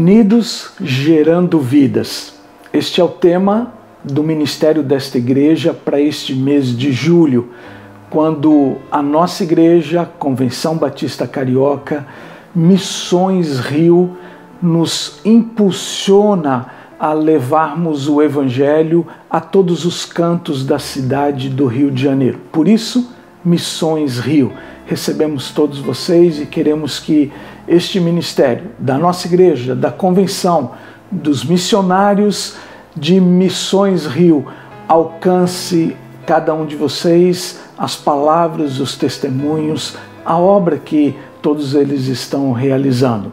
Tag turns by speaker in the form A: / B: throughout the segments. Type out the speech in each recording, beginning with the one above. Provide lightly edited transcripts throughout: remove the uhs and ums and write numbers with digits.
A: Unidos, gerando vidas. Este é o tema do ministério desta igreja para este mês de julho, quando a nossa igreja, Convenção Batista Carioca, Missões Rio, nos impulsiona a levarmos o Evangelho a todos os cantos da cidade do Rio de Janeiro. Por isso, Missões Rio. Recebemos todos vocês e queremos que este ministério da nossa igreja, da convenção, dos missionários de Missões Rio, alcance cada um de vocês, as palavras, os testemunhos, a obra que todos eles estão realizando.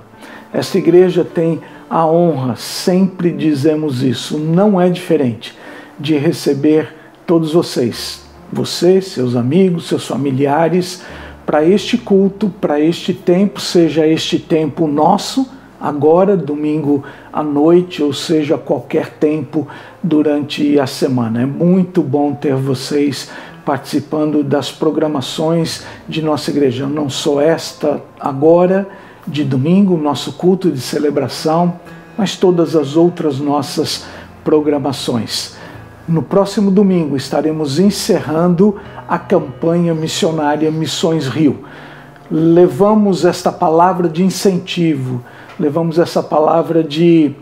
A: Esta igreja tem a honra, sempre dizemos isso, não é diferente, de receber todos vocês, você, seus amigos, seus familiares, para este culto, para este tempo, seja este tempo nosso, agora, domingo à noite, ou seja, qualquer tempo durante a semana. É muito bom ter vocês participando das programações de nossa igreja, não só esta agora, de domingo, nosso culto de celebração, mas todas as outras nossas programações. No próximo domingo estaremos encerrando a campanha missionária Missões Rio. Levamos esta palavra de incentivo, levamos essa palavra de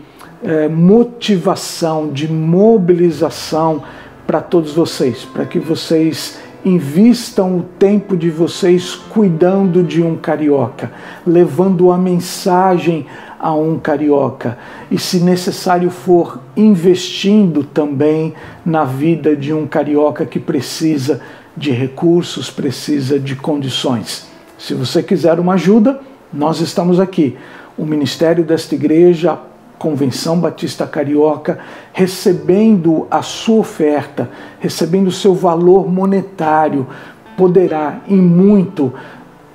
A: motivação, de mobilização para todos vocês, para que vocês invistam o tempo de vocês cuidando de um carioca, levando a mensagem a um carioca e, se necessário for, investindo também na vida de um carioca que precisa de recursos, precisa de condições. Se você quiser uma ajuda, nós estamos aqui. O ministério desta igreja, Convenção Batista Carioca, recebendo a sua oferta, recebendo o seu valor monetário, poderá em muito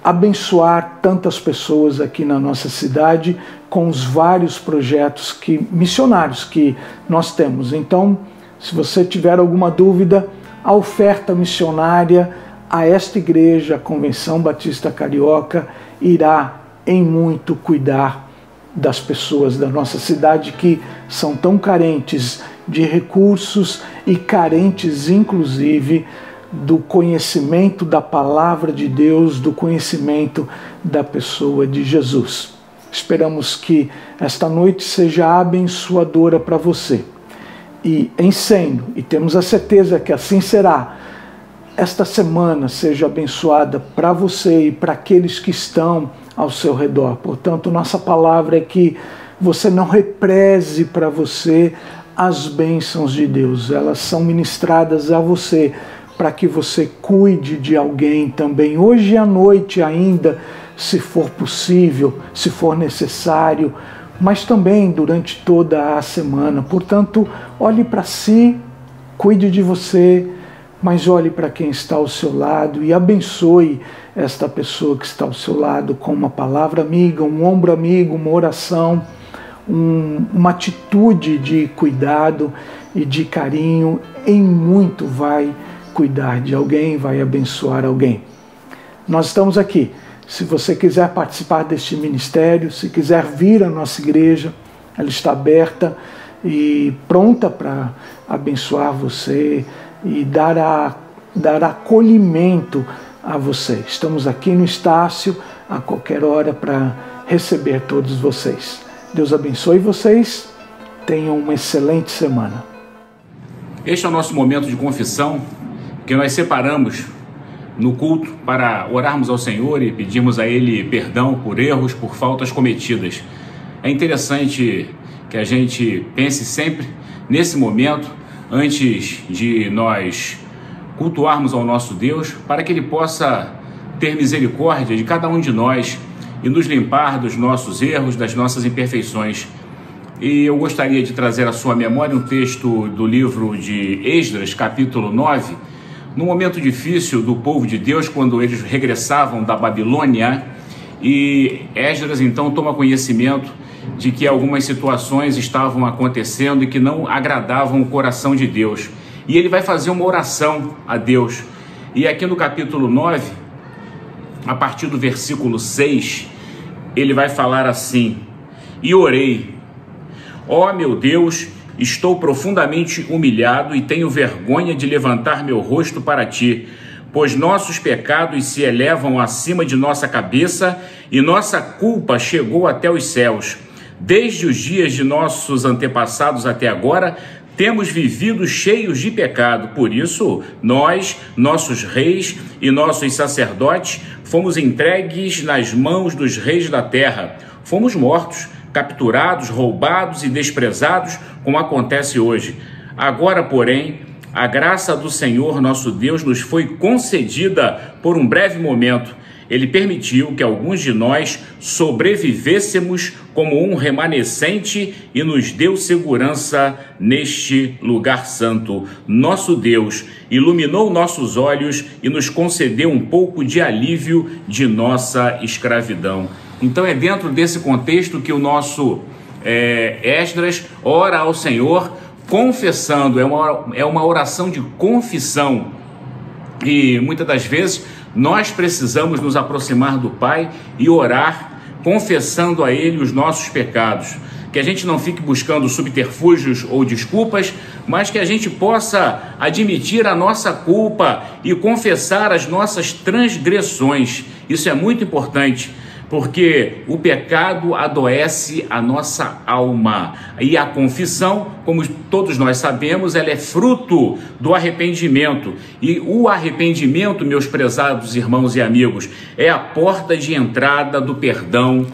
A: abençoar tantas pessoas aqui na nossa cidade com os vários projetos missionários que nós temos. Então, se você tiver alguma dúvida, a oferta missionária a esta igreja, a Convenção Batista Carioca, irá em muito cuidar das pessoas da nossa cidade que são tão carentes de recursos e carentes, inclusive, do conhecimento da palavra de Deus, do conhecimento da pessoa de Jesus. Esperamos que esta noite seja abençoadora para você. E em sendo, e temos a certeza que assim será, esta semana seja abençoada para você e para aqueles que estão ao seu redor. Portanto, nossa palavra é que você não represe para você as bênçãos de Deus. Elas são ministradas a você para que você cuide de alguém também, hoje à noite ainda, se for possível, se for necessário, mas também durante toda a semana. Portanto, olhe para si, cuide de você, mas olhe para quem está ao seu lado e abençoe esta pessoa que está ao seu lado com uma palavra amiga, um ombro amigo, uma oração, uma atitude de cuidado e de carinho. Em muito vai cuidar de alguém, vai abençoar alguém. Nós estamos aqui. Se você quiser participar deste ministério, se quiser vir à nossa igreja, ela está aberta e pronta para abençoar você e dar acolhimento a você. Estamos aqui no Estácio a qualquer hora para receber todos vocês. Deus abençoe vocês. Tenham uma excelente semana.
B: Este é o nosso momento de confissão, que nós separamos no culto para orarmos ao Senhor e pedirmos a Ele perdão por erros, por faltas cometidas. É interessante que a gente pense sempre nesse momento, antes de nós cultuarmos ao nosso Deus, para que Ele possa ter misericórdia de cada um de nós e nos limpar dos nossos erros, das nossas imperfeições. E eu gostaria de trazer à sua memória um texto do livro de Esdras, capítulo 9, num momento difícil do povo de Deus, quando eles regressavam da Babilônia, e Esdras então toma conhecimento de que algumas situações estavam acontecendo e que não agradavam o coração de Deus. E ele vai fazer uma oração a Deus. E aqui no capítulo 9, a partir do versículo 6, ele vai falar assim: E orei, Ó meu Deus, estou profundamente humilhado e tenho vergonha de levantar meu rosto para ti, pois nossos pecados se elevam acima de nossa cabeça e nossa culpa chegou até os céus. Desde os dias de nossos antepassados até agora, temos vivido cheios de pecado. Por isso, nós, nossos reis e nossos sacerdotes, fomos entregues nas mãos dos reis da terra. Fomos mortos, capturados, roubados e desprezados, como acontece hoje. Agora, porém, a graça do Senhor nosso Deus nos foi concedida por um breve momento. Ele permitiu que alguns de nós sobrevivêssemos como um remanescente e nos deu segurança neste lugar santo. Nosso Deus iluminou nossos olhos e nos concedeu um pouco de alívio de nossa escravidão. Então é dentro desse contexto que o nosso Esdras ora ao Senhor, confessando, é uma oração de confissão. E muitas das vezes nós precisamos nos aproximar do Pai e orar, confessando a Ele os nossos pecados. Que a gente não fique buscando subterfúgios ou desculpas, mas que a gente possa admitir a nossa culpa e confessar as nossas transgressões. Isso é muito importante, porque o pecado adoece a nossa alma. E a confissão, como todos nós sabemos, ela é fruto do arrependimento. E o arrependimento, meus prezados irmãos e amigos, é a porta de entrada do perdão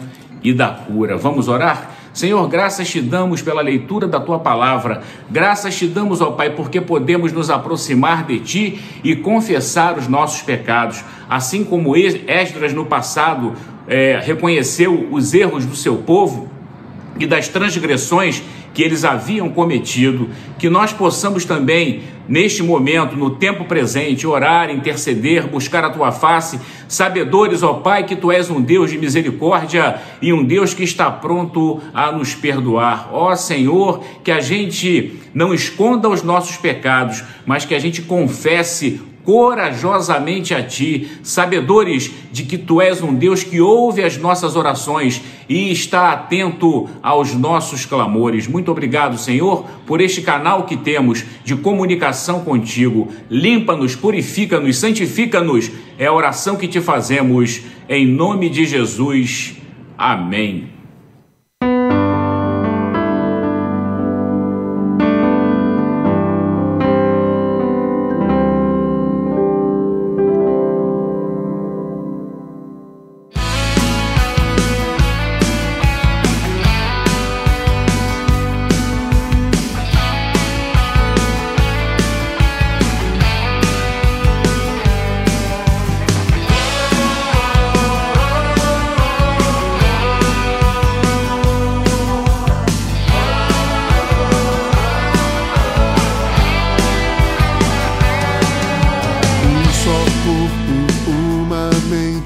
B: e da cura. Vamos orar? Senhor, graças te damos pela leitura da Tua palavra. Graças te damos, ó Pai, porque podemos nos aproximar de Ti e confessar os nossos pecados. Assim como Esdras no passado reconheceu os erros do seu povo e das transgressões que eles haviam cometido, que nós possamos também, neste momento, no tempo presente, orar, interceder, buscar a Tua face, sabedores, ó Pai, que Tu és um Deus de misericórdia e um Deus que está pronto a nos perdoar. Ó Senhor, que a gente não esconda os nossos pecados, mas que a gente confesse corajosamente a Ti, sabedores de que Tu és um Deus que ouve as nossas orações e está atento aos nossos clamores. Muito obrigado, Senhor, por este canal que temos de comunicação contigo. Limpa-nos, purifica-nos, santifica-nos. É a oração que Te fazemos em nome de Jesus. Amém.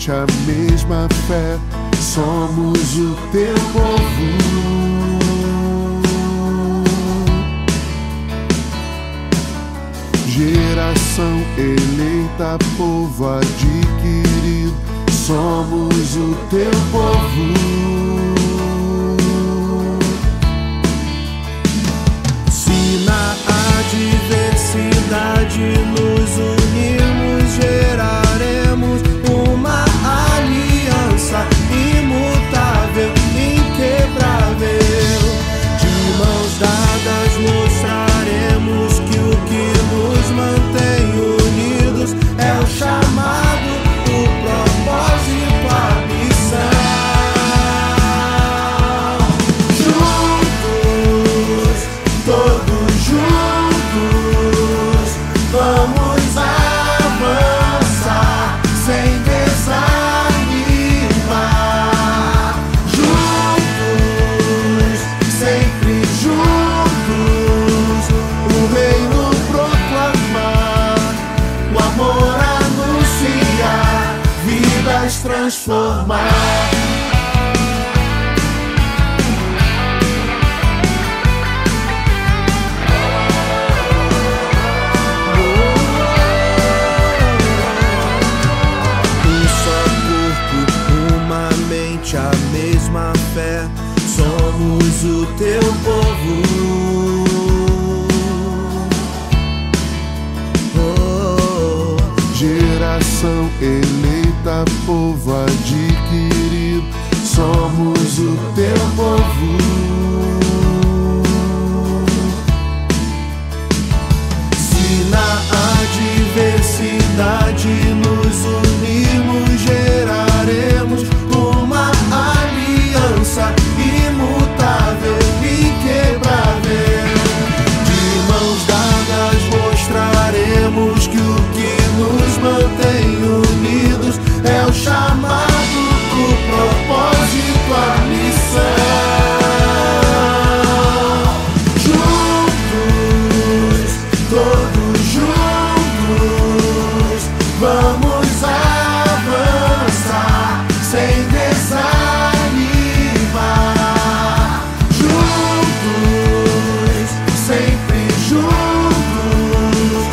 C: A mesma fé, somos o Teu povo. Geração eleita, povo adquirido, somos o Teu povo. Se na adversidade nos unirmos, geraremos uma aliança imutável, inquebrável. De mãos dadas mostraremos que o que nos mantém unidos é o chamado, o propósito, a missão. nação eleita, povo adquirido, somos o teu povo. Se na adversidade nos unirmos, geraremos uma aliança imutável, inquebrável. De mãos dadas mostraremos que o que nos mantém unidos é o chamado, o propósito, a missão. Juntos, todos juntos, vamos avançar sem desanimar. Juntos, sempre juntos,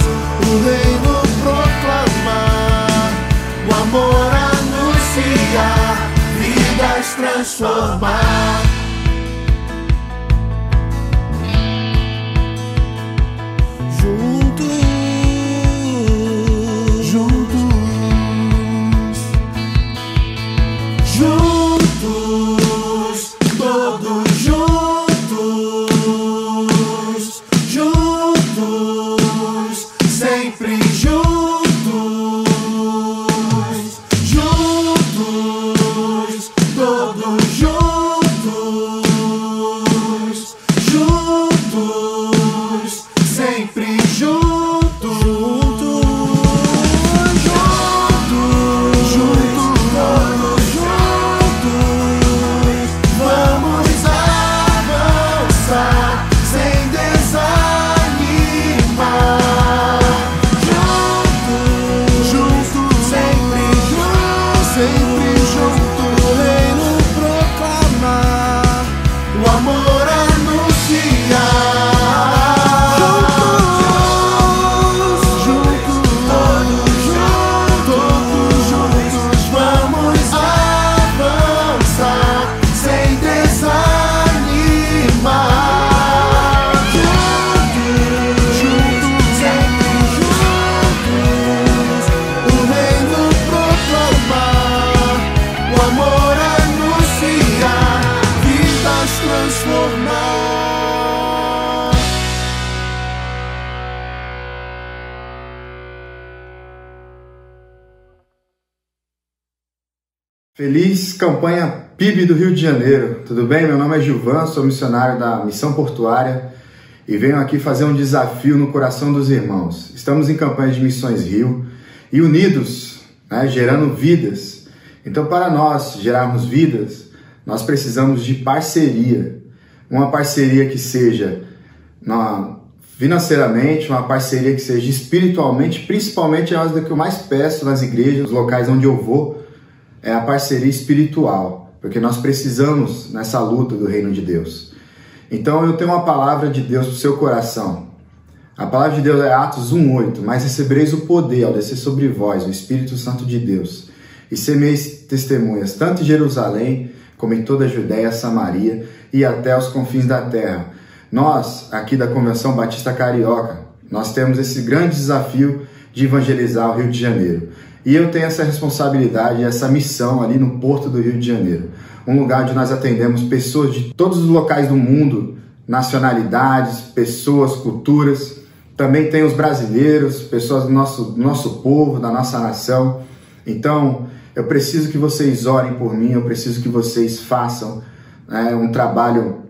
C: o reino proclamar, o amor anunciar, vidas transformar. Juntos, juntos, juntos, todos juntos, juntos, sempre juntos, juntos, todos juntos, juntos, sempre juntos, juntos, juntos, todos juntos, vamos avançar sem desanimar. Juntos, juntos, sempre juntos, o reino proclamar, o amor anunciar. Juntos, todos juntos, vamos avançar sem desanimar. Juntos, sempre juntos, o reino proclamar, o amor anunciar, vidas transformar.
D: Feliz campanha PIB do Rio de Janeiro. Tudo bem? Meu nome é Gilvan, sou missionário da Missão Portuária e venho aqui fazer um desafio no coração dos irmãos. Estamos em campanha de Missões Rio e unidos, gerando vidas. Então, para nós gerarmos vidas, nós precisamos de parceria. Uma parceria que seja financeiramente, uma parceria que seja espiritualmente, principalmente é a que eu mais peço nas igrejas, nos locais onde eu vou, é a parceria espiritual, porque nós precisamos nessa luta do reino de Deus. Então eu tenho uma palavra de Deus para o seu coração. A palavra de Deus é Atos 1:8, mas recebereis o poder ao descer sobre vós, o Espírito Santo de Deus, e semeis testemunhas, tanto em Jerusalém, como em toda a Judéia, Samaria e até os confins da terra. Nós, aqui da Convenção Batista Carioca, nós temos esse grande desafio de evangelizar o Rio de Janeiro. E eu tenho essa responsabilidade, essa missão ali no Porto do Rio de Janeiro. Um lugar onde nós atendemos pessoas de todos os locais do mundo, nacionalidades, pessoas, culturas. Também tem os brasileiros, pessoas do nosso povo, da nossa nação. Então, eu preciso que vocês orem por mim, eu preciso que vocês façam um trabalho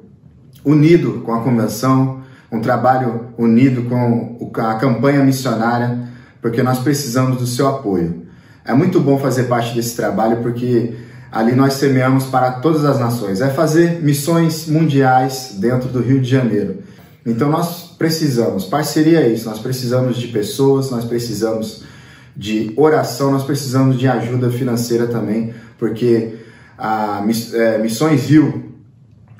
D: unido com a Convenção, um trabalho unido com a campanha missionária, porque nós precisamos do seu apoio. É muito bom fazer parte desse trabalho, porque ali nós semeamos para todas as nações. É fazer missões mundiais dentro do Rio de Janeiro. Então nós precisamos, parceria é isso, nós precisamos de pessoas, nós precisamos de oração, nós precisamos de ajuda financeira também, porque a Missões Rio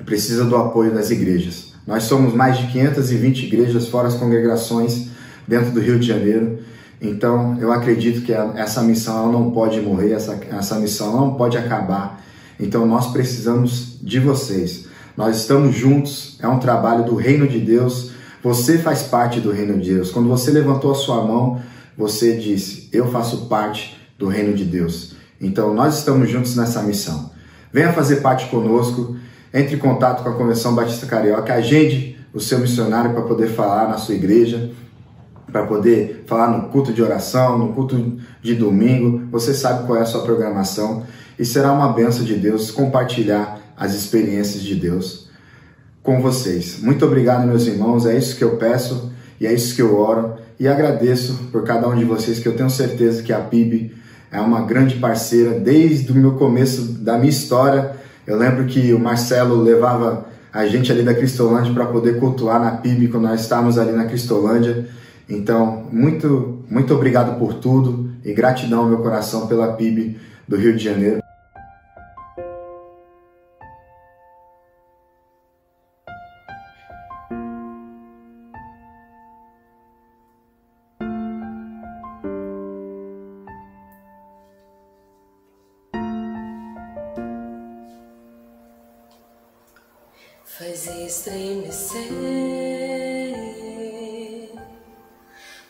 D: precisa do apoio das igrejas. Nós somos mais de 520 igrejas, fora as congregações dentro do Rio de Janeiro. Então, eu acredito que essa missão ela não pode morrer, essa missão não pode acabar. Então, nós precisamos de vocês. Nós estamos juntos, é um trabalho do Reino de Deus. Você faz parte do Reino de Deus. Quando você levantou a sua mão, você disse, eu faço parte do reino de Deus. Então nós estamos juntos nessa missão. Venha fazer parte conosco, entre em contato com a Convenção Batista Carioca, agende o seu missionário para poder falar na sua igreja, para poder falar no culto de oração, no culto de domingo. Você sabe qual é a sua programação e será uma bênção de Deus compartilhar as experiências de Deus com vocês. Muito obrigado, meus irmãos, é isso que eu peço e é isso que eu oro e agradeço por cada um de vocês, que eu tenho certeza que a PIB é uma grande parceira desde o meu começo da minha história. Eu lembro que o Marcelo levava a gente ali da Cristolândia para poder cultuar na PIB quando nós estávamos ali na Cristolândia. Então, muito obrigado por tudo e gratidão ao meu coração pela PIB do Rio de Janeiro.
E: Faz estremecer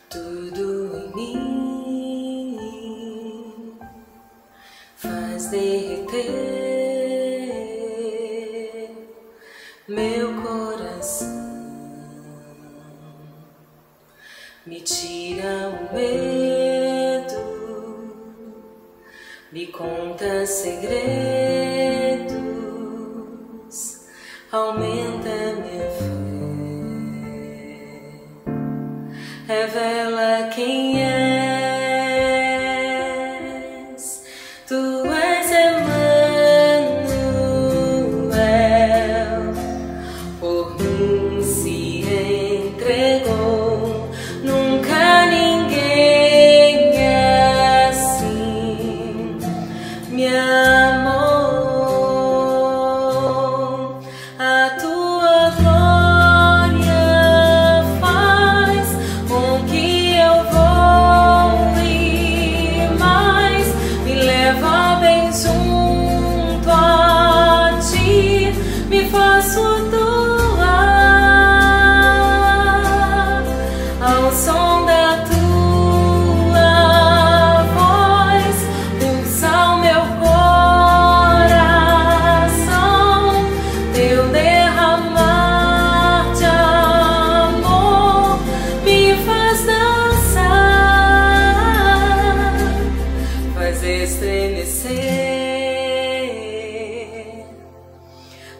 E: tudo em mim, faz derreter meu coração, me tira o medo, me conta segredos, aumenta minha fé, revela quem és. Tu és Emmanuel, por mim se entregou, nunca ninguém assim me amou.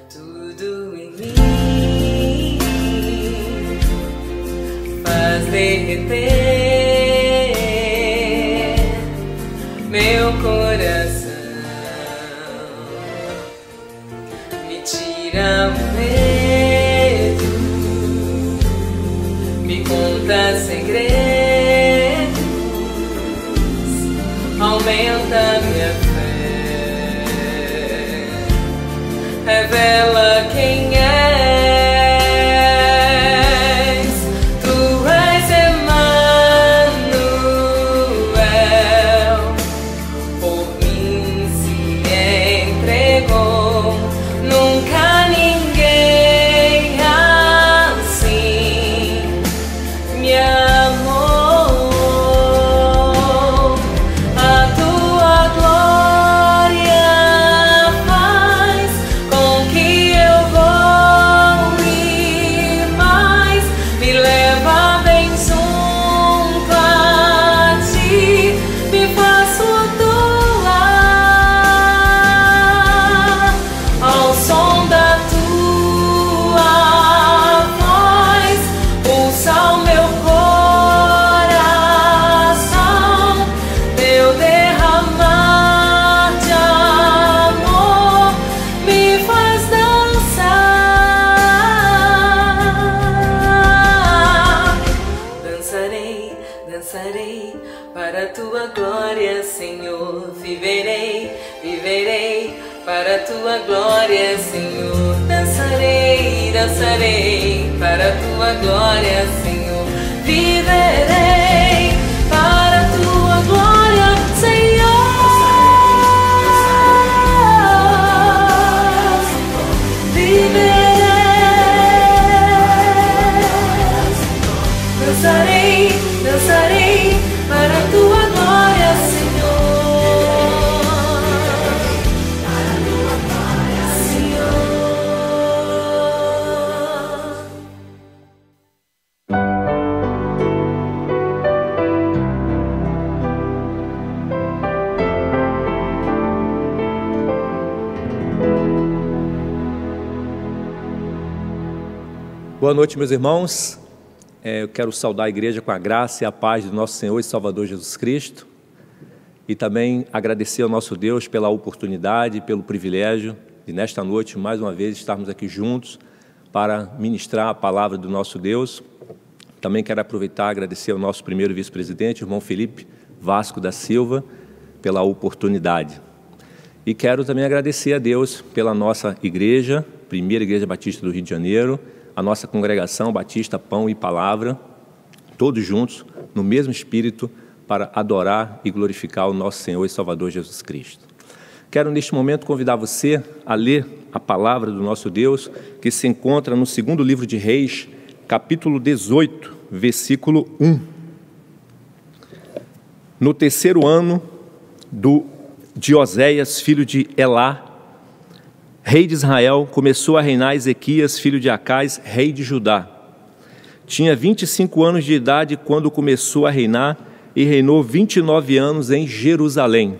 E: Tudo em mim faz derreter meu coração, me tira o medo, me conta segredos, aumenta minha fé, revela quem és. Tu és Emmanuel, por mim se entregou, nunca ninguém assim me amou. A tua glória faz com que eu voe mais, me leva bem junto a ti, me faço doar ao som da tua voz, pulsa o meu coração, teu derramar de amor me faz dançar. Dançarei, dançarei para a tua glória, Senhor. Viverei, viverei para a tua glória, Senhor. Dançarei, dançarei para a tua glória, Senhor. Viverei para a tua glória, Senhor. Viverei, dançarei, dançarei para a tua glória, Senhor.
F: Boa noite, meus irmãos. Eu quero saudar a igreja com a graça e a paz do nosso Senhor e Salvador Jesus Cristo. E também agradecer ao nosso Deus pela oportunidade, pelo privilégio de nesta noite, mais uma vez, estarmos aqui juntos para ministrar a palavra do nosso Deus. Também quero aproveitar e agradecer ao nosso primeiro vice-presidente, irmão Felipe Vasco da Silva, pela oportunidade. E quero também agradecer a Deus pela nossa igreja, Primeira Igreja Batista do Rio de Janeiro, a nossa congregação Batista Pão e Palavra, todos juntos, no mesmo espírito, para adorar e glorificar o nosso Senhor e Salvador Jesus Cristo. Quero, neste momento, convidar você a ler a palavra do nosso Deus, que se encontra no segundo livro de Reis, capítulo 18, versículo 1. No terceiro ano de Oséias, filho de Elá, rei de Israel, começou a reinar Ezequias, filho de Acais, rei de Judá. Tinha 25 anos de idade quando começou a reinar e reinou 29 anos em Jerusalém.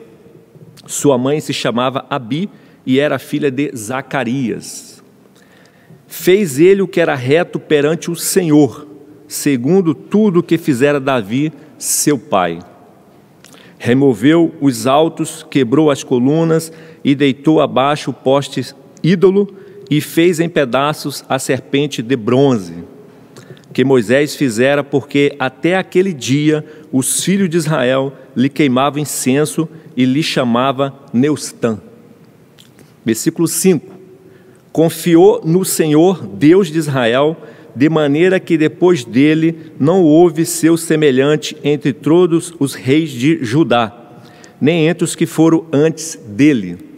F: Sua mãe se chamava Abi e era filha de Zacarias. Fez ele o que era reto perante o Senhor, segundo tudo o que fizera Davi, seu pai. Removeu os altos, quebrou as colunas e deitou abaixo o poste ídolo e fez em pedaços a serpente de bronze, que Moisés fizera, porque até aquele dia os filhos de Israel lhe queimavam incenso e lhe chamava Neustã. Versículo 5. Confiou no Senhor, Deus de Israel, de maneira que depois dele não houve seu semelhante entre todos os reis de Judá, nem entre os que foram antes dele.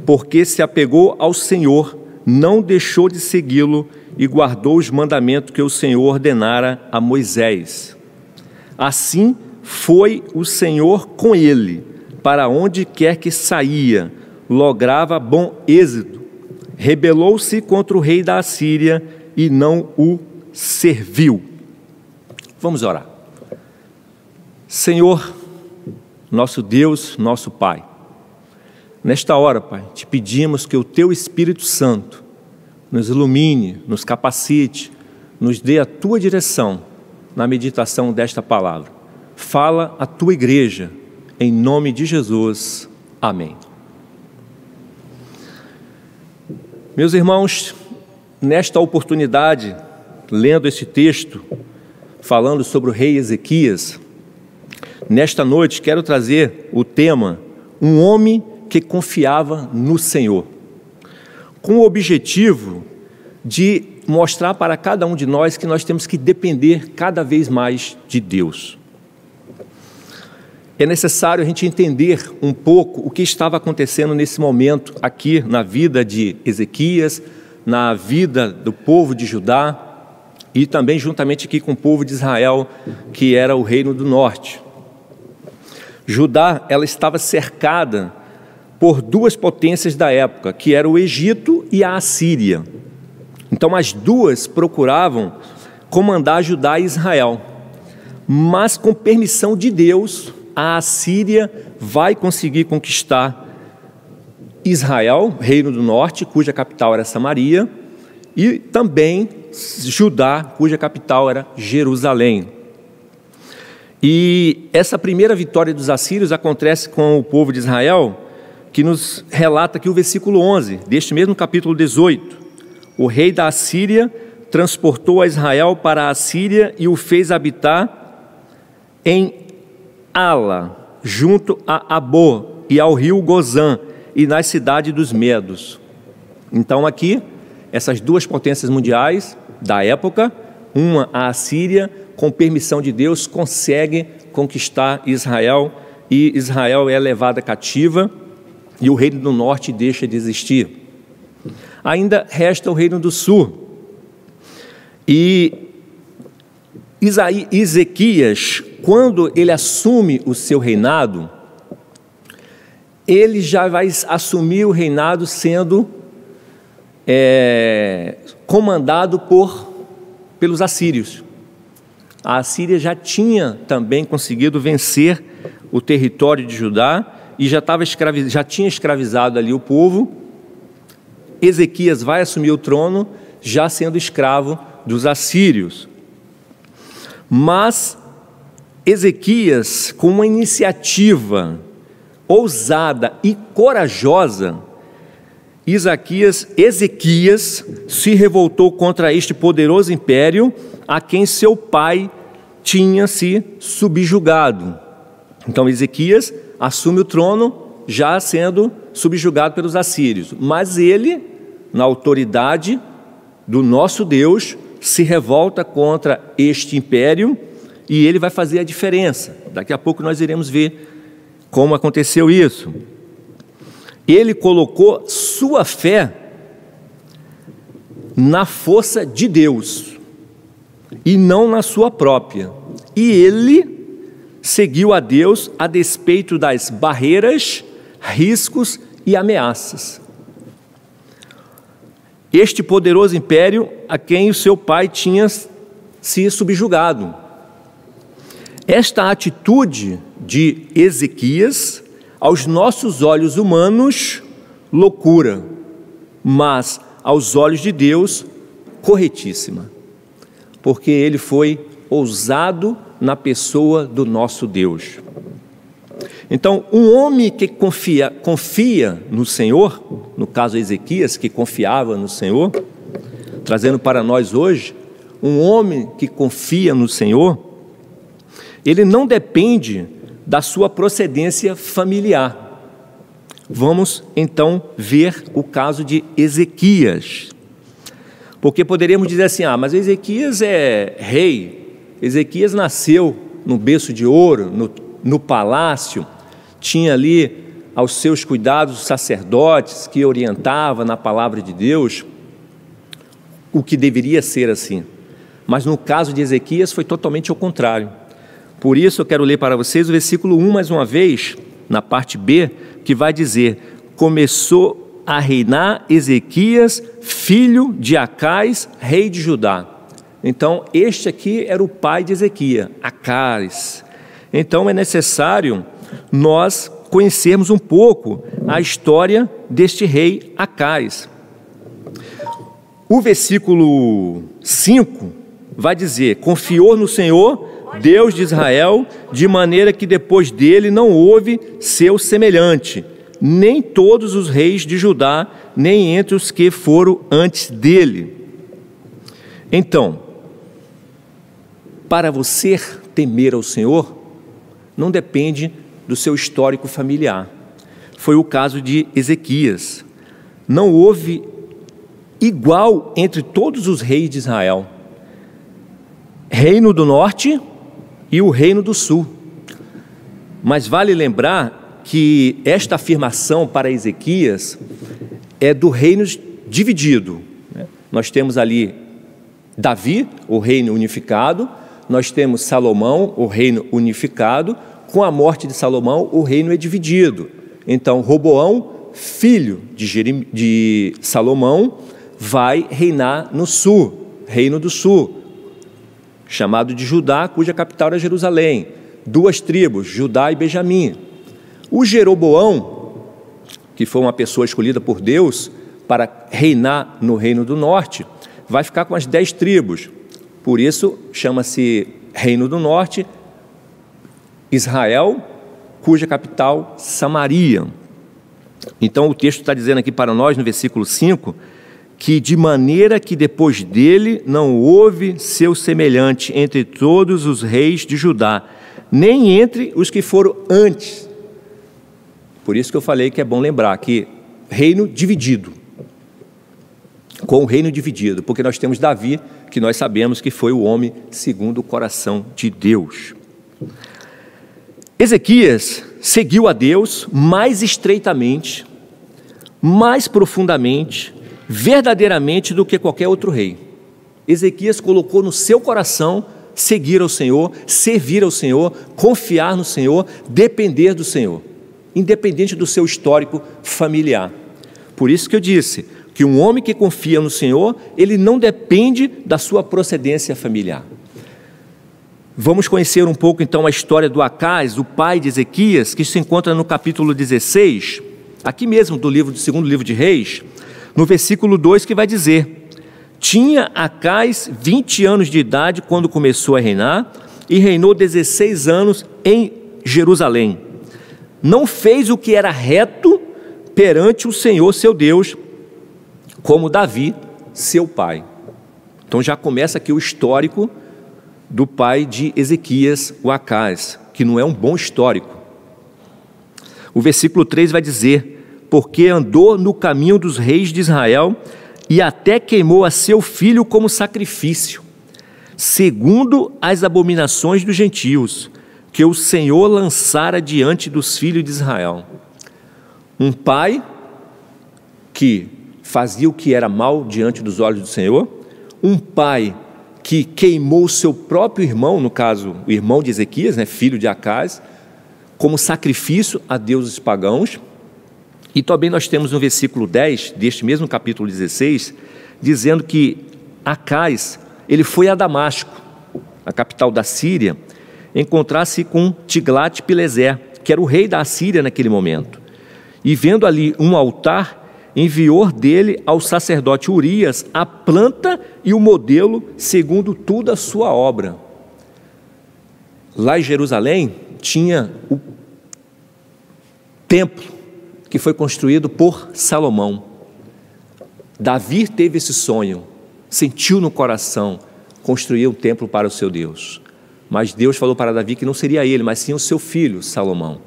F: Porque se apegou ao Senhor, não deixou de segui-lo e guardou os mandamentos que o Senhor ordenara a Moisés. Assim foi o Senhor com ele, para onde quer que saía, lograva bom êxito. Rebelou-se contra o rei da Assíria e não o serviu. Vamos orar. Senhor, nosso Deus, nosso Pai, nesta hora, Pai, te pedimos que o Teu Espírito Santo nos ilumine, nos capacite, nos dê a Tua direção na meditação desta palavra. Fala a Tua igreja, em nome de Jesus. Amém. Meus irmãos, nesta oportunidade, lendo esse texto, falando sobre o rei Ezequias, nesta noite quero trazer o tema, um homem que confiava no Senhor, com o objetivo de mostrar para cada um de nós que nós temos que depender cada vez mais de Deus. É necessário a gente entender um pouco o que estava acontecendo nesse momento aqui na vida de Ezequias, na vida do povo de Judá e também juntamente aqui com o povo de Israel, que era o reino do norte. Judá, ela estava cercada por duas potências da época, que era o Egito e a Assíria. Então as duas procuravam comandar Judá e Israel, mas com permissão de Deus, a Assíria vai conseguir conquistar Israel, reino do norte, cuja capital era Samaria, e também Judá, cuja capital era Jerusalém. E essa primeira vitória dos assírios acontece com o povo de Israel, que nos relata aqui o versículo 11, deste mesmo capítulo 18. O rei da Assíria transportou a Israel para a Assíria e o fez habitar em Ala, junto a Abô e ao rio Gozã, e nas cidades dos Medos. Então aqui, essas duas potências mundiais da época, uma, a Assíria, com permissão de Deus, consegue conquistar Israel, e Israel é levada cativa, e o reino do norte deixa de existir. Ainda resta o reino do sul. E Ezequias, quando ele assume o seu reinado, ele já vai assumir o reinado sendo comandado pelos assírios. A Assíria já tinha também conseguido vencer o território de Judá e já tinha escravizado ali o povo. Ezequias vai assumir o trono, já sendo escravo dos assírios. Mas Ezequias, com uma iniciativa ousada e corajosa, Ezequias se revoltou contra este poderoso império a quem seu pai tinha se subjugado. Então Ezequias assume o trono já sendo subjugado pelos assírios, mas ele, na autoridade do nosso Deus, se revolta contra este império e ele vai fazer a diferença. Daqui a pouco nós iremos ver como aconteceu isso. Ele colocou sua fé na força de Deus e não na sua própria. E ele seguiu a Deus a despeito das barreiras, riscos e ameaças. Este poderoso império a quem o seu pai tinha se subjugado. Esta atitude de Ezequias, aos nossos olhos humanos, loucura, mas aos olhos de Deus, corretíssima, porque ele foi ousado na pessoa do nosso Deus. Então, um homem que confia no Senhor, no caso Ezequias, que confiava no Senhor, trazendo para nós hoje, um homem que confia no Senhor, ele não depende da sua procedência familiar. Vamos então ver o caso de Ezequias, porque poderíamos dizer assim, mas Ezequias é rei, Ezequias nasceu no berço de ouro, no palácio, tinha ali aos seus cuidados os sacerdotes que orientavam na palavra de Deus, o que deveria ser assim. Mas no caso de Ezequias foi totalmente ao contrário. Por isso eu quero ler para vocês o versículo 1 mais uma vez, na parte B, que vai dizer: começou a reinar Ezequias, filho de Acais, rei de Judá. Então este aqui era o pai de Ezequias, Acais. Então é necessário nós conhecermos um pouco a história deste rei Acais. O versículo 5 vai dizer: confiou no Senhor, Deus de Israel, de maneira que depois dele não houve seu semelhante, nem todos os reis de Judá, nem entre os que foram antes dele. Então, para você temer ao Senhor, não depende do seu histórico familiar. Foi o caso de Ezequias. Não houve igual entre todos os reis de Israel. Reino do norte e o reino do sul. Mas vale lembrar que esta afirmação para Ezequias é do reino dividido. Nós temos ali Davi, o reino unificado, nós temos Salomão, o reino unificado. Com a morte de Salomão, o reino é dividido. Então, Roboão, filho de Salomão, vai reinar no sul, reino do sul, chamado de Judá, cuja capital era Jerusalém. 2 tribos, Judá e Benjamim. O Jeroboão, que foi uma pessoa escolhida por Deus para reinar no reino do norte, vai ficar com as 10 tribos. Por isso, chama-se Reino do Norte, Israel, cuja capital, Samaria. Então, o texto está dizendo aqui para nós, no versículo 5, que de maneira que depois dele não houve seu semelhante entre todos os reis de Judá, nem entre os que foram antes. Por isso que eu falei que é bom lembrar que reino dividido, com o reino dividido, porque nós temos Davi, que nós sabemos que foi o homem segundo o coração de Deus. Ezequias seguiu a Deus mais estreitamente, mais profundamente, verdadeiramente do que qualquer outro rei. Ezequias colocou no seu coração seguir ao Senhor, servir ao Senhor, confiar no Senhor, depender do Senhor, independente do seu histórico familiar. Por isso que eu disse que um homem que confia no Senhor, ele não depende da sua procedência familiar. Vamos conhecer um pouco então a história do Acais, o pai de Ezequias, que se encontra no capítulo 16, aqui mesmo do segundo livro de Reis, no versículo 2, que vai dizer: Tinha Acais 20 anos de idade quando começou a reinar e reinou 16 anos em Jerusalém. Não fez o que era reto perante o Senhor seu Deus, como Davi, seu pai. Então já começa aqui o histórico do pai de Ezequias, o Acais, que não é um bom histórico. O versículo 3 vai dizer: porque andou no caminho dos reis de Israel e até queimou a seu filho como sacrifício, segundo as abominações dos gentios, que o Senhor lançara diante dos filhos de Israel. Um pai que fazia o que era mal diante dos olhos do Senhor, um pai que queimou o seu próprio irmão, no caso, o irmão de Ezequias, filho de Acais, como sacrifício a deuses pagãos. E também nós temos no versículo 10, deste mesmo capítulo 16, dizendo que Acais, ele foi a Damasco, a capital da Síria, encontrar-se com Tiglat-Pileser, que era o rei da Assíria naquele momento. E vendo ali um altar, enviou dele ao sacerdote Urias a planta e o modelo, segundo tudo a sua obra. Lá em Jerusalém tinha o templo que foi construído por Salomão. Davi teve esse sonho, sentiu no coração construir um templo para o seu Deus. Mas Deus falou para Davi que não seria ele, mas sim o seu filho Salomão.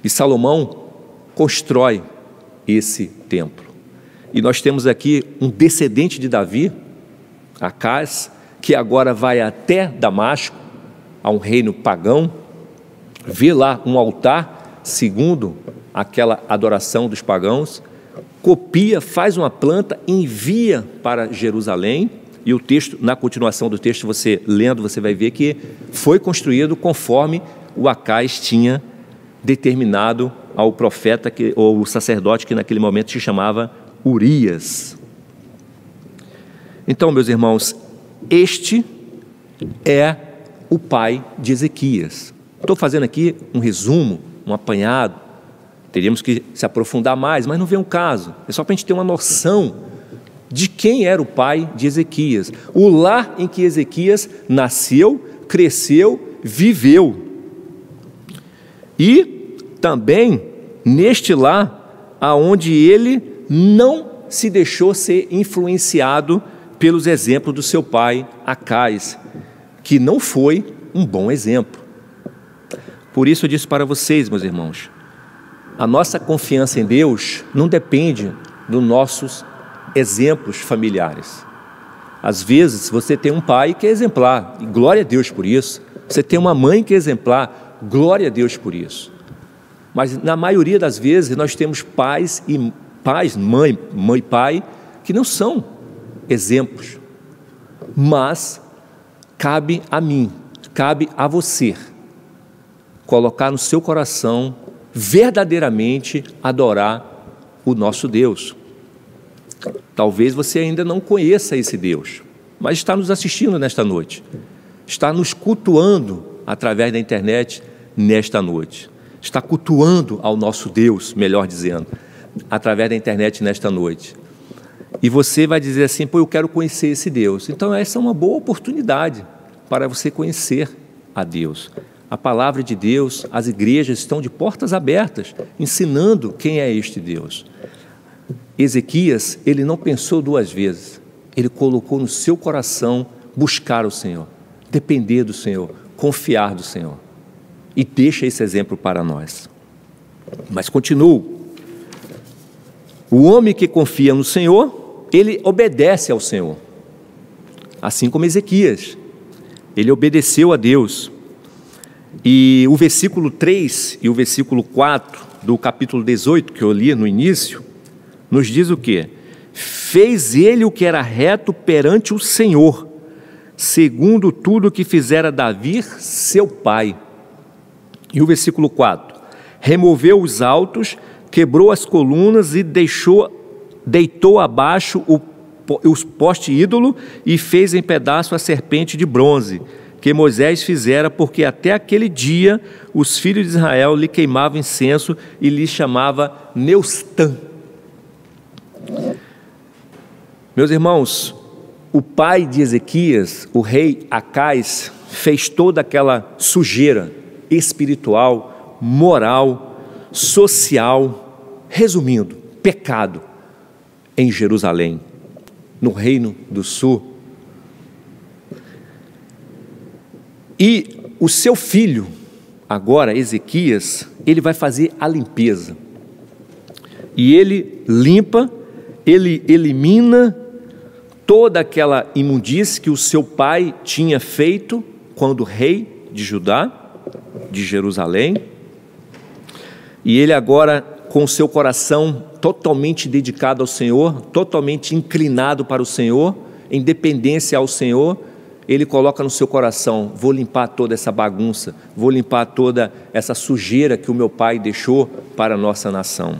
F: E Salomão constrói esse templo. E nós temos aqui um descendente de Davi, Acais, que agora vai até Damasco, a um reino pagão, vê lá um altar, segundo aquela adoração dos pagãos, copia, faz uma planta, envia para Jerusalém, e o texto, na continuação do texto, você lendo, você vai ver que foi construído conforme o Acais tinha determinado ao profeta, ou o sacerdote que naquele momento se chamava Urias. Então, meus irmãos, este é o pai de Ezequias. Estou fazendo aqui um resumo, um apanhado, teríamos que se aprofundar mais, mas não vem um caso, é só para a gente ter uma noção de quem era o pai de Ezequias, o lar em que Ezequias nasceu, cresceu, viveu. E também neste lar, aonde ele não se deixou ser influenciado pelos exemplos do seu pai Acais, que não foi um bom exemplo. Por isso eu disse para vocês, meus irmãos, a nossa confiança em Deus não depende dos nossos exemplos familiares. Às vezes você tem um pai que é exemplar, e glória a Deus por isso. Você tem uma mãe que é exemplar, glória a Deus por isso. Mas na maioria das vezes nós temos mãe e pai, que não são exemplos. Mas cabe a mim, cabe a você, colocar no seu coração, verdadeiramente adorar o nosso Deus. Talvez você ainda não conheça esse Deus, mas está nos assistindo nesta noite, está nos cultuando através da internet nesta noite, está cultuando ao nosso Deus, melhor dizendo, através da internet nesta noite. E você vai dizer assim: pô, eu quero conhecer esse Deus. Então essa é uma boa oportunidade para você conhecer a Deus. A palavra de Deus, as igrejas estão de portas abertas, ensinando quem é este Deus. Ezequias, ele não pensou duas vezes, ele colocou no seu coração buscar o Senhor, depender do Senhor, confiar do Senhor, e deixa esse exemplo para nós. Mas continuo, o homem que confia no Senhor, ele obedece ao Senhor, assim como Ezequias, ele obedeceu a Deus. E o versículo 3 e o versículo 4 do capítulo 18, que eu li no início, nos diz o quê? Fez ele o que era reto perante o Senhor, segundo tudo o que fizera Davi, seu pai. E o versículo 4, removeu os altos, quebrou as colunas e deitou abaixo os poste ídolo e fez em pedaço a serpente de bronze, que Moisés fizera, porque até aquele dia os filhos de Israel lhe queimavam incenso e lhe chamava Neustã. Meus irmãos, o pai de Ezequias, o rei Acais, fez toda aquela sujeira espiritual, moral, social, resumindo, pecado em Jerusalém, no Reino do Sul. E o seu filho, agora Ezequias, ele vai fazer a limpeza. E ele limpa, ele elimina toda aquela imundície que o seu pai tinha feito quando rei de Judá, de Jerusalém. E ele agora, com o seu coração totalmente dedicado ao Senhor, totalmente inclinado para o Senhor, em dependência ao Senhor, ele coloca no seu coração: vou limpar toda essa bagunça, vou limpar toda essa sujeira que o meu pai deixou para a nossa nação.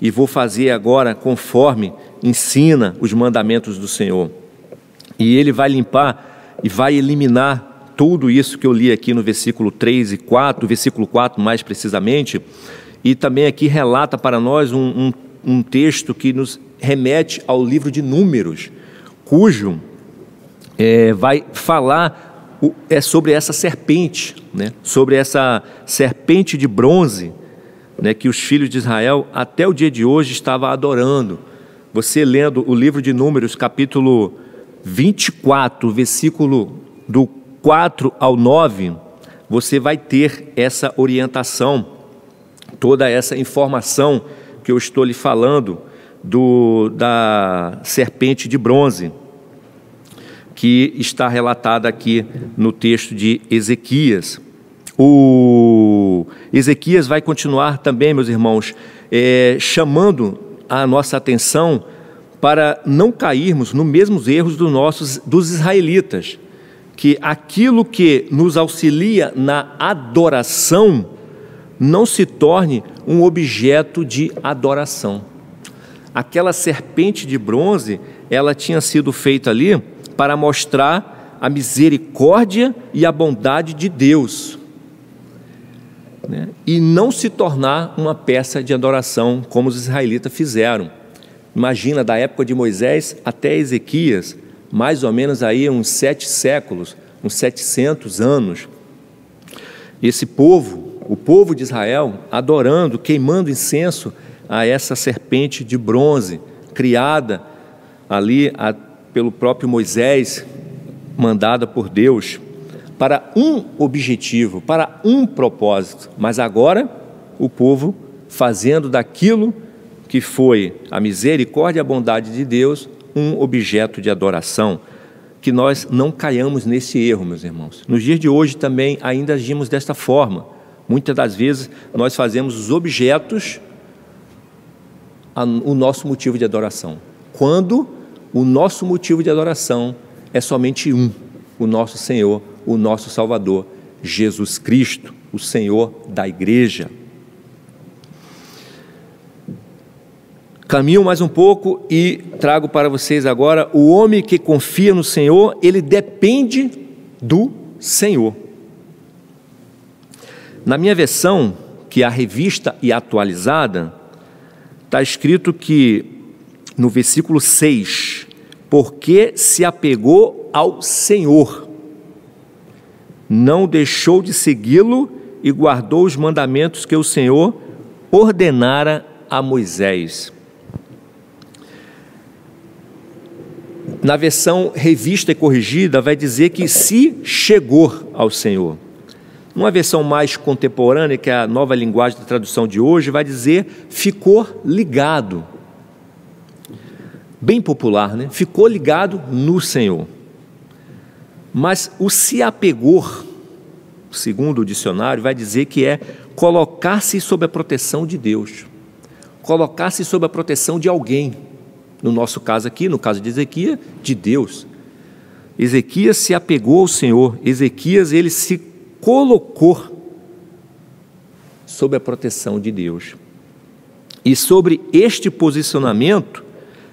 F: E vou fazer agora conforme ensina os mandamentos do Senhor. E ele vai limpar e vai eliminar tudo isso que eu li aqui no versículo 3 e 4, versículo 4 mais precisamente, e também aqui relata para nós um texto que nos remete ao livro de Números, cujo vai falar sobre essa serpente, né? Sobre essa serpente de bronze, né, que os filhos de Israel até o dia de hoje estavam adorando. Você lendo o livro de Números, capítulo 24, versículo do 4 ao 9, você vai ter essa orientação, toda essa informação que eu estou lhe falando da serpente de bronze, que está relatada aqui no texto de Ezequias. O Ezequias vai continuar também, meus irmãos, chamando a nossa atenção para não cairmos nos mesmos erros dos israelitas, que aquilo que nos auxilia na adoração não se torne um objeto de adoração. Aquela serpente de bronze, ela tinha sido feita ali para mostrar a misericórdia e a bondade de Deus, né? E não se tornar uma peça de adoração como os israelitas fizeram. Imagina, da época de Moisés até Ezequias, mais ou menos aí uns 7 séculos, uns 700 anos, esse povo, o povo de Israel, adorando, queimando incenso a essa serpente de bronze, criada ali pelo próprio Moisés, mandada por Deus, para um objetivo, para um propósito. Mas agora, o povo fazendo daquilo que foi a misericórdia e a bondade de Deus um objeto de adoração. Que nós não caiamos nesse erro, meus irmãos. Nos dias de hoje também ainda agimos desta forma. Muitas das vezes nós fazemos os objetos o nosso motivo de adoração, quando o nosso motivo de adoração é somente um: o nosso Senhor, o nosso Salvador, Jesus Cristo, o Senhor da igreja. Caminho mais um pouco e trago para vocês agora: o homem que confia no Senhor, ele depende do Senhor. Na minha versão, que é a revista e atualizada, está escrito que, no versículo 6, porque se apegou ao Senhor, não deixou de segui-lo e guardou os mandamentos que o Senhor ordenara a Moisés. Na versão revista e corrigida, vai dizer que se chegou ao Senhor. Numa versão mais contemporânea, que é a nova linguagem da tradução de hoje, vai dizer ficou ligado. Bem popular, né? Ficou ligado no Senhor. Mas o se apegou, segundo o dicionário, vai dizer que é colocar-se sob a proteção de Deus, colocar-se sob a proteção de alguém. No nosso caso aqui, no caso de Ezequias, de Deus. Ezequias se apegou ao Senhor. Ezequias, ele se colocou sob a proteção de Deus. E sobre este posicionamento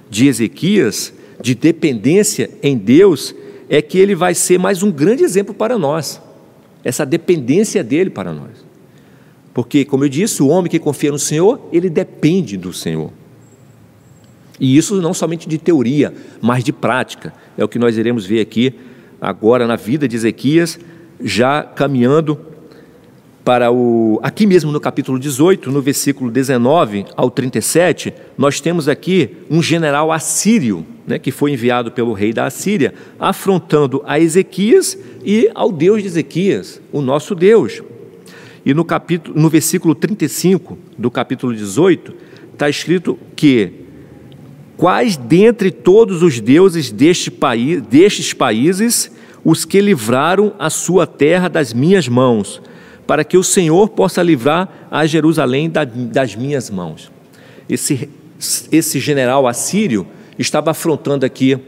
F: de Ezequias, de dependência em Deus, é que ele vai ser mais um grande exemplo para nós, essa dependência dele para nós. Porque, como eu disse, o homem que confia no Senhor, ele depende do Senhor. E isso não somente de teoria, mas de prática. É o que nós iremos ver aqui agora na vida de Ezequias, já caminhando para aqui mesmo no capítulo 18, no versículo 19 ao 37, nós temos aqui um general assírio, né, que foi enviado pelo rei da Assíria, afrontando a Ezequias e ao Deus de Ezequias, o nosso Deus. E no versículo 35 do capítulo 18, está escrito que: quais dentre todos os deuses destes países os que livraram a sua terra das minhas mãos, para que o Senhor possa livrar a Jerusalém das minhas mãos? Esse general assírio estava afrontando aqui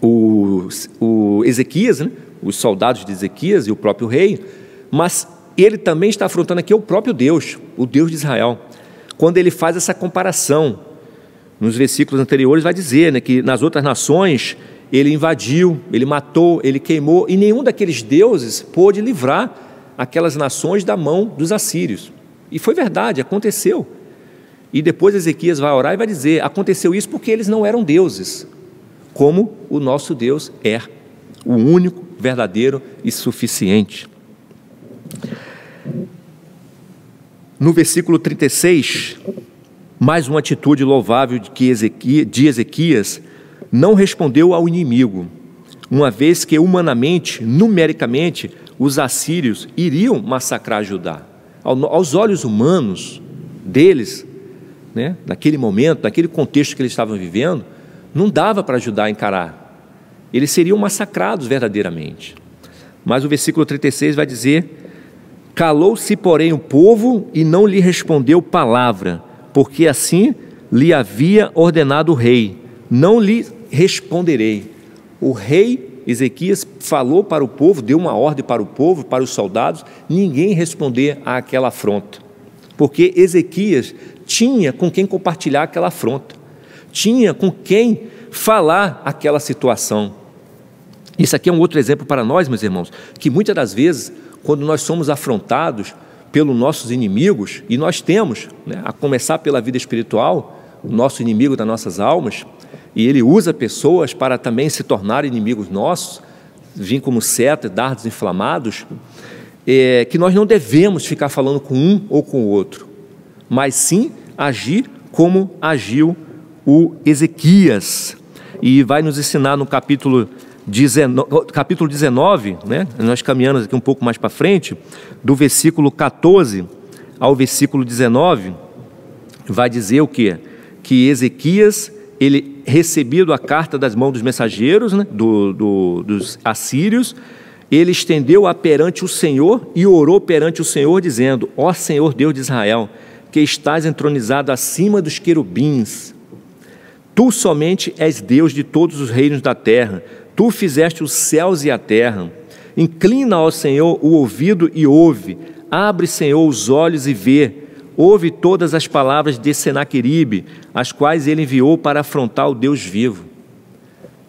F: o Ezequias, né? Os soldados de Ezequias e o próprio rei, mas ele também está afrontando aqui o próprio Deus, o Deus de Israel. Quando ele faz essa comparação, nos versículos anteriores vai dizer, né, que nas outras nações ele invadiu, ele matou, ele queimou, e nenhum daqueles deuses pôde livrar aquelas nações da mão dos assírios. E foi verdade, aconteceu. E depois Ezequias vai orar e vai dizer: aconteceu isso porque eles não eram deuses, como o nosso Deus é, o único, verdadeiro e suficiente. No versículo 36, mais uma atitude louvável de Ezequias: não respondeu ao inimigo, uma vez que humanamente, numericamente, os assírios iriam massacrar Judá. Aos olhos humanos deles, né, naquele momento, naquele contexto que eles estavam vivendo, não dava para Judá encarar. Eles seriam massacrados verdadeiramente. Mas o versículo 36 vai dizer: calou-se, porém, o povo e não lhe respondeu palavra, porque assim lhe havia ordenado o rei: não lhe responderei. O rei Ezequias falou para o povo, deu uma ordem para o povo, para os soldados, ninguém responder àquela afronta, porque Ezequias tinha com quem compartilhar aquela afronta, tinha com quem falar aquela situação. Isso aqui é um outro exemplo para nós, meus irmãos, que muitas das vezes, quando nós somos afrontados pelos nossos inimigos, e nós temos, né, a começar pela vida espiritual, o nosso inimigo das nossas almas, e ele usa pessoas para também se tornar inimigos nossos, vir como seta, dardos inflamados, que nós não devemos ficar falando com um ou com o outro, mas sim agir como agiu o Ezequias. E vai nos ensinar no capítulo 19, né? Nós caminhamos aqui um pouco mais para frente, do versículo 14 ao versículo 19, vai dizer o quê? Que Ezequias, ele recebido a carta das mãos dos mensageiros, né, dos assírios, ele estendeu-a perante o Senhor e orou perante o Senhor, dizendo: ó Senhor Deus de Israel, que estás entronizado acima dos querubins, tu somente és Deus de todos os reinos da terra, tu fizeste os céus e a terra. Inclina ao Senhor o ouvido e ouve, abre, Senhor, os olhos e vê. Ouve todas as palavras de Senaqueribe, as quais ele enviou para afrontar o Deus vivo.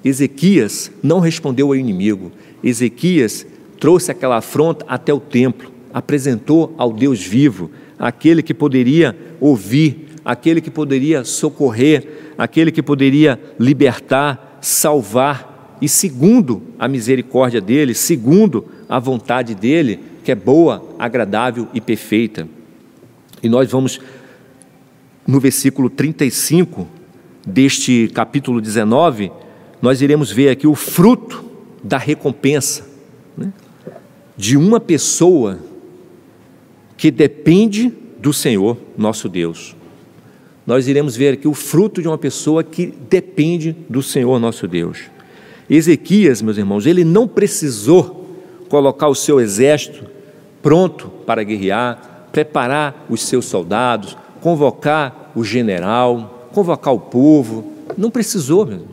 F: Ezequias não respondeu ao inimigo. Ezequias trouxe aquela afronta até o templo, apresentou ao Deus vivo, aquele que poderia ouvir, aquele que poderia socorrer, aquele que poderia libertar, salvar, e segundo a misericórdia dele, segundo a vontade dele, que é boa, agradável e perfeita. E nós vamos, no versículo 35 deste capítulo 19, nós iremos ver aqui o fruto da recompensa, né, de uma pessoa que depende do Senhor, nosso Deus. Nós iremos ver aqui o fruto de uma pessoa que depende do Senhor, nosso Deus. Ezequias, meus irmãos, ele não precisou colocar o seu exército pronto para guerrear, preparar os seus soldados, convocar o general, convocar o povo. Não precisou, meu irmão.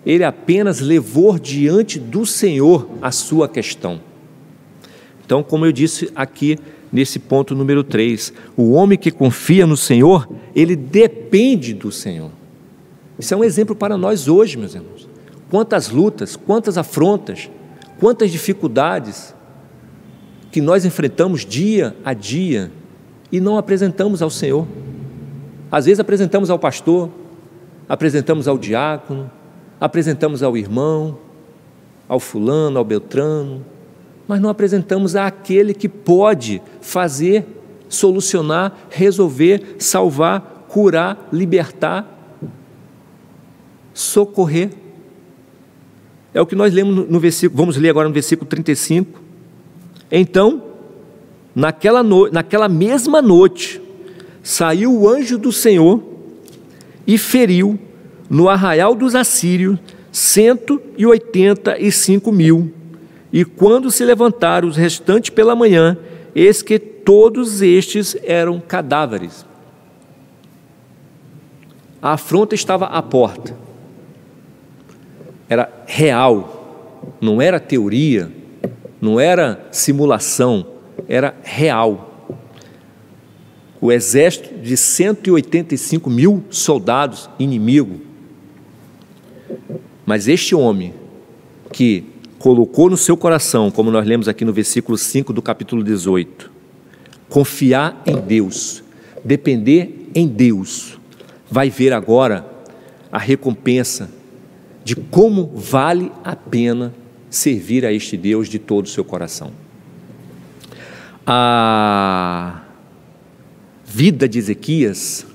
F: Ele apenas levou diante do Senhor a sua questão. Então, como eu disse aqui nesse ponto número 3, o homem que confia no Senhor, ele depende do Senhor. Isso é um exemplo para nós hoje, meus irmãos. Quantas lutas, quantas afrontas, quantas dificuldades que nós enfrentamos dia a dia e não apresentamos ao Senhor. Às vezes apresentamos ao pastor, apresentamos ao diácono, apresentamos ao irmão, ao fulano, ao beltrano, mas não apresentamos àquele que pode fazer, solucionar, resolver, salvar, curar, libertar, socorrer. É o que nós lemos no versículo, vamos ler agora no versículo 35. Então, naquela mesma noite, saiu o anjo do Senhor e feriu no arraial dos assírios 185.000. E quando se levantaram os restantes pela manhã, eis que todos estes eram cadáveres. A afronta estava à porta. Era real, não era teoria, não era simulação, era real. O exército de 185.000 soldados inimigo. Mas este homem que colocou no seu coração, como nós lemos aqui no versículo 5 do capítulo 18, confiar em Deus, depender em Deus, vai ver agora a recompensa de como vale a pena servir a este Deus de todo o seu coração. A vida de Ezequias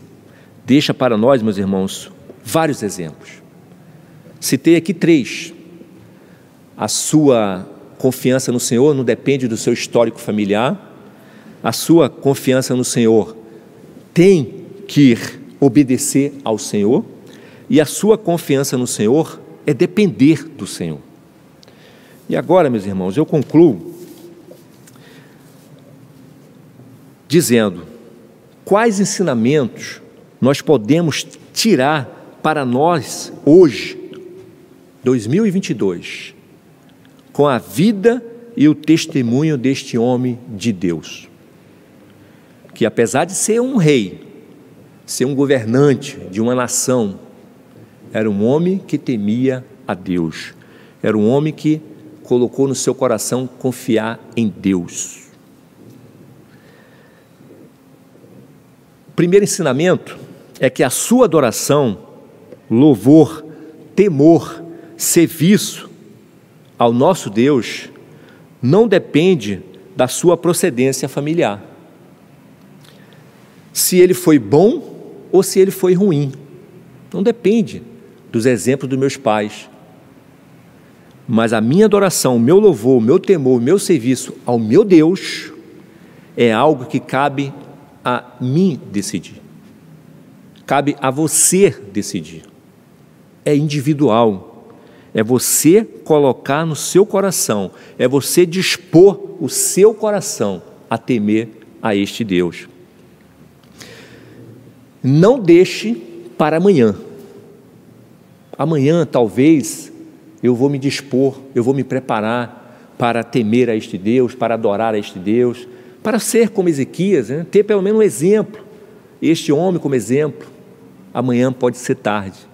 F: deixa para nós, meus irmãos, vários exemplos. Citei aqui 3. A sua confiança no Senhor não depende do seu histórico familiar. A sua confiança no Senhor tem que obedecer ao Senhor. E a sua confiança no Senhor é depender do Senhor. E agora, meus irmãos, eu concluo dizendo quais ensinamentos nós podemos tirar para nós hoje, 2022, com a vida e o testemunho deste homem de Deus, que apesar de ser um rei, ser um governante de uma nação, era um homem que temia a Deus, era um homem que colocou no seu coração confiar em Deus. O primeiro ensinamento é que a sua adoração, louvor, temor, serviço ao nosso Deus não depende da sua procedência familiar. Se ele foi bom ou se ele foi ruim, não depende dos exemplos dos meus pais. Mas a minha adoração, o meu louvor, o meu temor, o meu serviço ao meu Deus é algo que cabe a mim decidir. Cabe a você decidir. É individual. É você colocar no seu coração, é você dispor o seu coração a temer a este Deus. Não deixe para amanhã. Amanhã, talvez, eu vou me dispor, eu vou me preparar para temer a este Deus, para adorar a este Deus, para ser como Ezequias, né? Ter pelo menos um exemplo, este homem como exemplo. Amanhã pode ser tarde.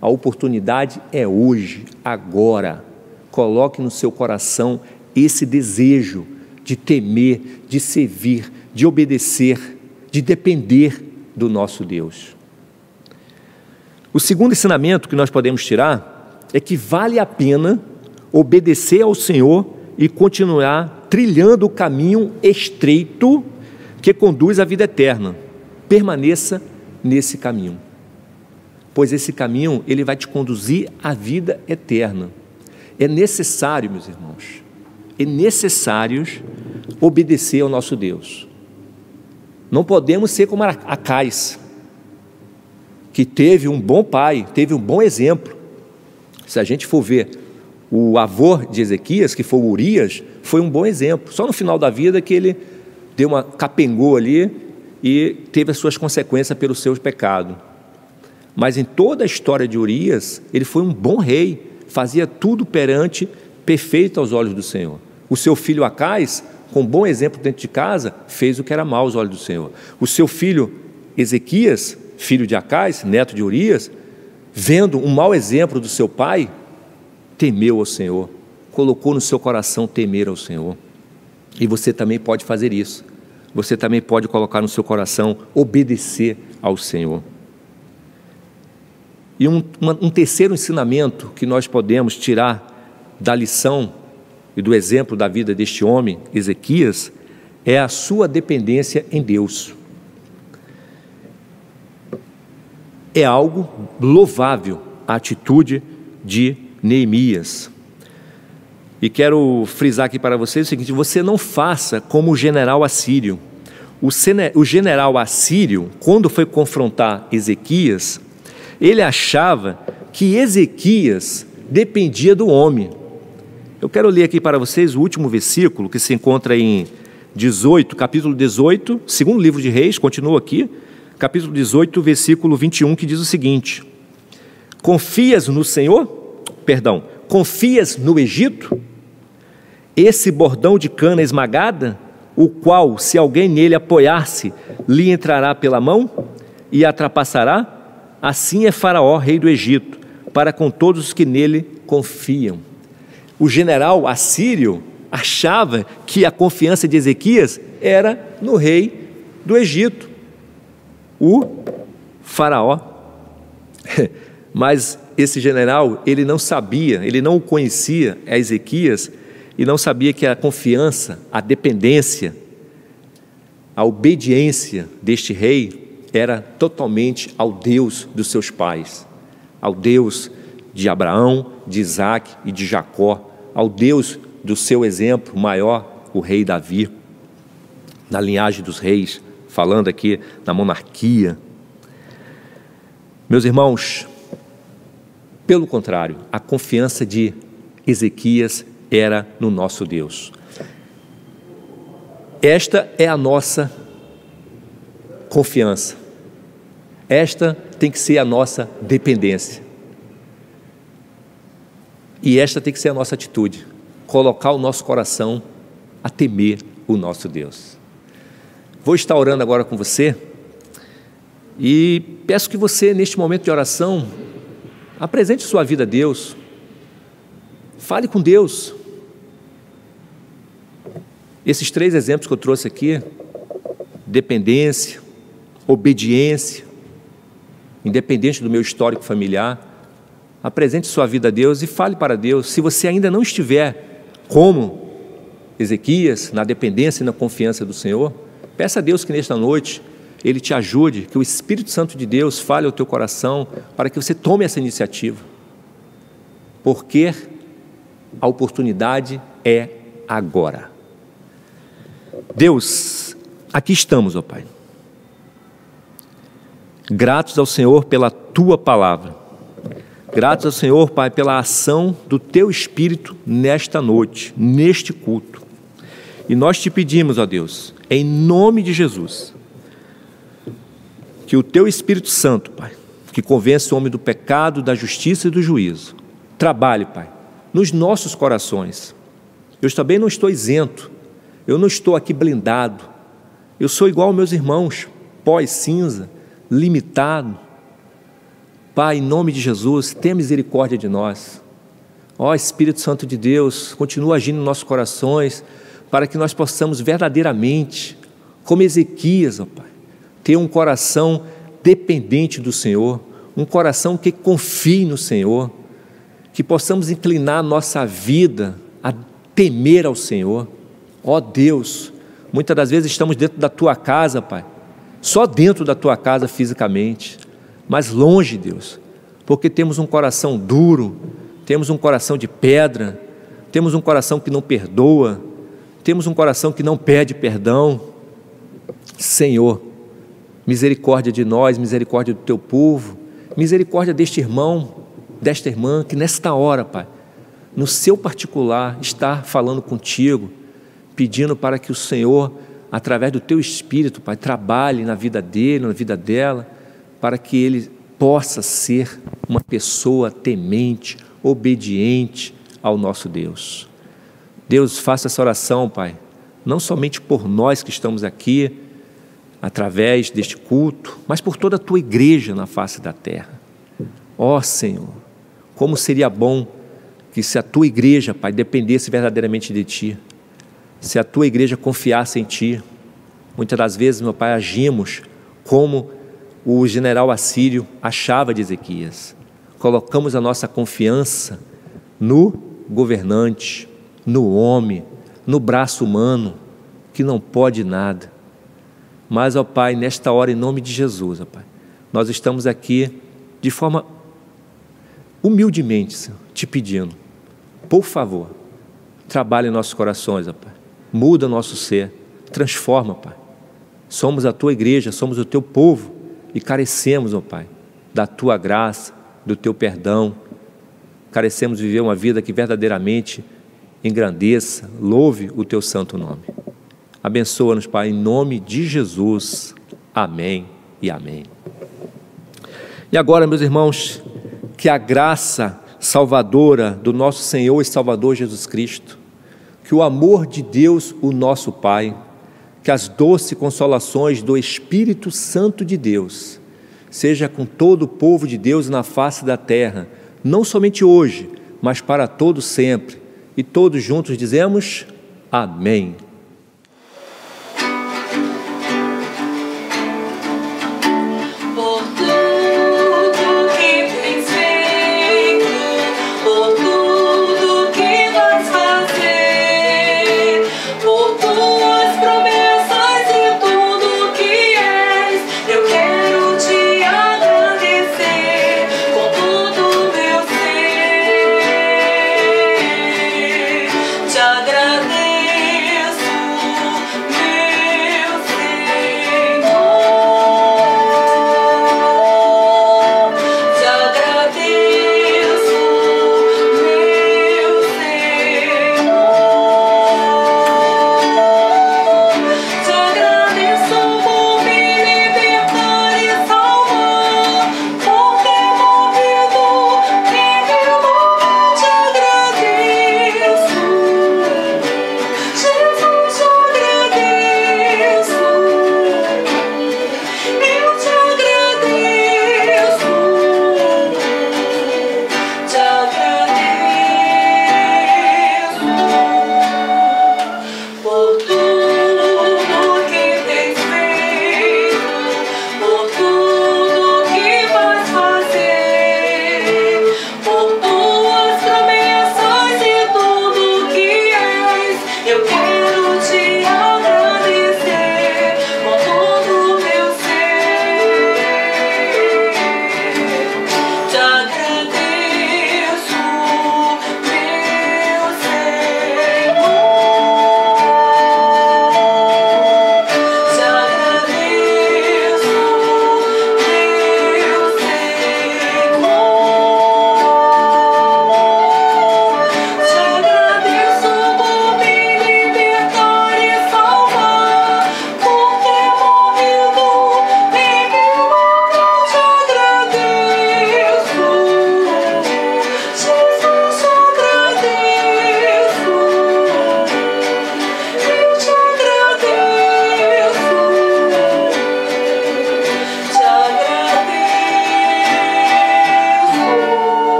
F: A oportunidade é hoje, agora. Coloque no seu coração esse desejo de temer, de servir, de obedecer, de depender do nosso Deus. O segundo ensinamento que nós podemos tirar é que vale a pena obedecer ao Senhor e continuar trilhando o caminho estreito que conduz à vida eterna. Permaneça nesse caminho, pois esse caminho ele vai te conduzir à vida eterna. É necessário, meus irmãos, é necessário obedecer ao nosso Deus. Não podemos ser como Acais, que teve um bom pai, teve um bom exemplo. Se a gente for ver o avô de Ezequias, que foi Urias, foi um bom exemplo. Só no final da vida que ele deu uma capengou ali e teve as suas consequências pelo seu pecado. Mas em toda a história de Urias, ele foi um bom rei, fazia tudo perante, perfeito aos olhos do Senhor. O seu filho Acais, com bom exemplo dentro de casa, fez o que era mal aos olhos do Senhor. O seu filho Ezequias, filho de Acais, neto de Urias, vendo um mau exemplo do seu pai, temeu ao Senhor, colocou no seu coração temer ao Senhor. E você também pode fazer isso. Você também pode colocar no seu coração obedecer ao Senhor. E um terceiro ensinamento que nós podemos tirar da lição e do exemplo da vida deste homem, Ezequias, é a sua dependência em Deus. É algo louvável a atitude de Neemias. E quero frisar aqui para vocês o seguinte: você não faça como o general assírio. O general assírio, quando foi confrontar Ezequias, ele achava que Ezequias dependia do homem. Eu quero ler aqui para vocês o último versículo que se encontra em 18, capítulo 18, segundo livro de Reis, continua aqui, capítulo 18, versículo 21, que diz o seguinte: confias no Senhor? Perdão, confias no Egito? Esse bordão de cana esmagada, o qual, se alguém nele apoiar-se, lhe entrará pela mão e a trapassará? Assim é Faraó, rei do Egito, para com todos os que nele confiam. O general assírio achava que a confiança de Ezequias era no rei do Egito, o Faraó. Mas esse general, ele não sabia, ele não conhecia a Ezequias e não sabia que a confiança, a dependência, a obediência deste rei era totalmente ao Deus dos seus pais, ao Deus de Abraão, de Isaac e de Jacó, ao Deus do seu exemplo maior, o rei Davi, na linhagem dos reis, falando aqui na monarquia. Meus irmãos, pelo contrário, a confiança de Ezequias era no nosso Deus. Esta é a nossa confiança. Esta tem que ser a nossa dependência. E esta tem que ser a nossa atitude, colocar o nosso coração a temer o nosso Deus. Vou estar orando agora com você e peço que você, neste momento de oração, apresente sua vida a Deus, fale com Deus. Esses 3 exemplos que eu trouxe aqui, dependência, obediência, independente do meu histórico familiar, apresente sua vida a Deus e fale para Deus. Se você ainda não estiver como Ezequias, na dependência e na confiança do Senhor, peça a Deus que nesta noite Ele te ajude, que o Espírito Santo de Deus fale ao teu coração para que você tome essa iniciativa, porque a oportunidade é agora. Deus, aqui estamos, ó Pai, gratos ao Senhor pela Tua palavra, gratos ao Senhor, Pai, pela ação do Teu Espírito nesta noite, neste culto. E nós te pedimos, ó Deus, em nome de Jesus, que o Teu Espírito Santo, Pai, que convence o homem do pecado, da justiça e do juízo, trabalhe, Pai, nos nossos corações. Eu também não estou isento, eu não estou aqui blindado, eu sou igual aos meus irmãos, pó e cinza, limitado. Pai, em nome de Jesus, tenha misericórdia de nós. Ó Espírito Santo de Deus, continua agindo nos nossos corações, para que nós possamos verdadeiramente, como Ezequias, ó Pai, ter um coração dependente do Senhor, um coração que confie no Senhor, que possamos inclinar nossa vida a temer ao Senhor. Ó Deus, muitas das vezes estamos dentro da Tua casa, Pai, só dentro da Tua casa fisicamente, mas longe, Deus, porque temos um coração duro, temos um coração de pedra, temos um coração que não perdoa, temos um coração que não pede perdão. Senhor, misericórdia de nós, misericórdia do Teu povo, misericórdia deste irmão, desta irmã, que nesta hora, Pai, no seu particular, está falando contigo, pedindo para que o Senhor, através do Teu Espírito, Pai, trabalhe na vida dele, na vida dela, para que ele possa ser uma pessoa temente, obediente ao nosso Deus. Deus, faça essa oração, Pai, não somente por nós que estamos aqui, através deste culto, mas por toda a Tua igreja na face da terra. Ó Senhor, como seria bom que se a Tua igreja, Pai, dependesse verdadeiramente de Ti, se a Tua igreja confiasse em Ti. Muitas das vezes, meu Pai, agimos como o general assírio achava de Ezequias. colocamos a nossa confiança no governante, no homem, no braço humano, que não pode nada. Mas, ó Pai, nesta hora, em nome de Jesus, ó Pai, nós estamos aqui de forma humildemente, Senhor, te pedindo, por favor, trabalhe em nossos corações, ó Pai, muda nosso ser, transforma, Pai. Somos a Tua igreja, somos o Teu povo e carecemos, ó Pai, da Tua graça, do Teu perdão, carecemos de viver uma vida que verdadeiramente engrandeça, louve o Teu santo nome. Abençoa-nos, Pai, em nome de Jesus. Amém e amém. E agora, meus irmãos, que a graça salvadora do nosso Senhor e Salvador Jesus Cristo, que o amor de Deus, o nosso Pai, que as doces consolações do Espírito Santo de Deus, seja com todo o povo de Deus na face da terra, não somente hoje, mas para todo sempre. E todos juntos dizemos amém.